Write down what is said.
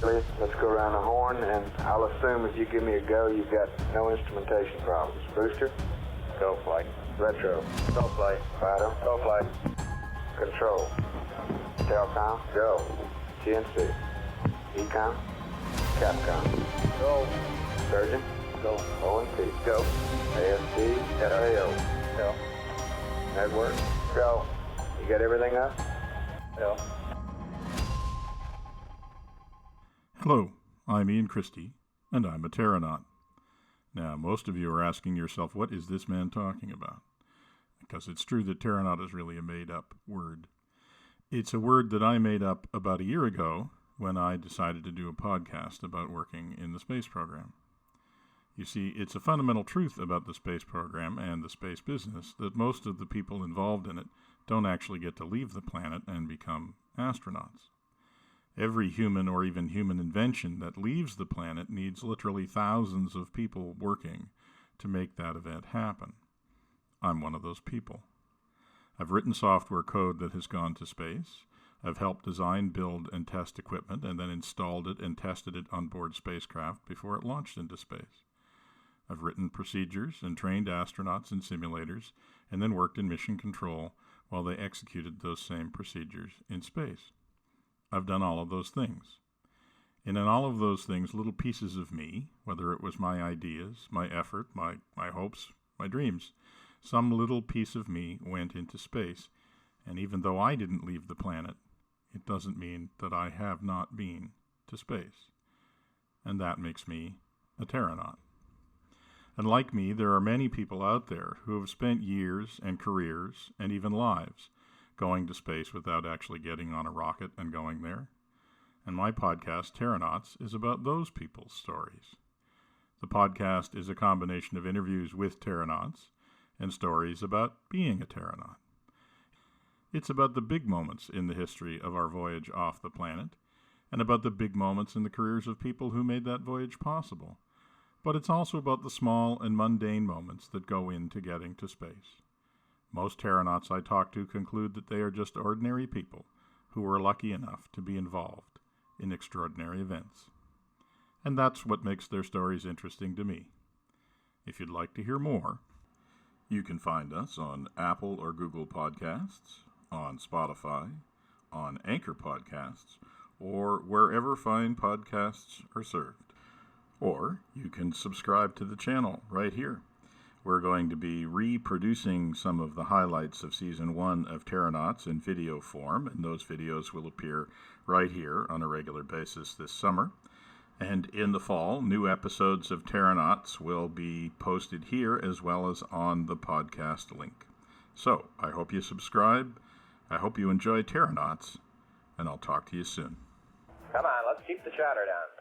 Let's go around the horn, and I'll assume if you give me a go, you've got no instrumentation problems. Booster, go flight. Retro, go flight. Fighter, go flight. Control, Telcom, go. GNC, Ecom, Capcom, go. Surgeon, go. ONP, go. ASD, FAO, go. Network, go. You got everything up? Go. Hello, I'm Ian Christie, and I'm a Terranaut. Now, most of you are asking yourself, what is this man talking about? Because it's true that Terranaut is really a made-up word. It's a word that I made up about a year ago when I decided to do a podcast about working in the space program. You see, it's a fundamental truth about the space program and the space business that most of the people involved in it don't actually get to leave the planet and become astronauts. Every human or even human invention that leaves the planet needs literally thousands of people working to make that event happen. I'm one of those people. I've written software code that has gone to space. I've helped design, build, and test equipment, and then installed it and tested it on board spacecraft before it launched into space. I've written procedures and trained astronauts in simulators, and then worked in mission control while they executed those same procedures in space. I've done all of those things. And in all of those things, little pieces of me, whether it was my ideas, my effort, my hopes, my dreams, some little piece of me went into space. And even though I didn't leave the planet, it doesn't mean that I have not been to space. And that makes me a Terranaut. And like me, there are many people out there who have spent years and careers and even lives going to space without actually getting on a rocket and going there. And my podcast, Terranauts, is about those people's stories. The podcast is a combination of interviews with Terranauts and stories about being a Terranaut. It's about the big moments in the history of our voyage off the planet, and about the big moments in the careers of people who made that voyage possible. But it's also about the small and mundane moments that go into getting to space. Most Terranauts I talk to conclude that they are just ordinary people who were lucky enough to be involved in extraordinary events. And that's what makes their stories interesting to me. If you'd like to hear more, you can find us on Apple or Google Podcasts, on Spotify, on Anchor Podcasts, or wherever fine podcasts are served. Or you can subscribe to the channel right here. We're going to be reproducing some of the highlights of Season 1 of Terranauts in video form, and those videos will appear right here on a regular basis this summer. And in the fall, new episodes of Terranauts will be posted here as well as on the podcast link. So, I hope you subscribe, I hope you enjoy Terranauts, and I'll talk to you soon. Come on, let's keep the chatter down.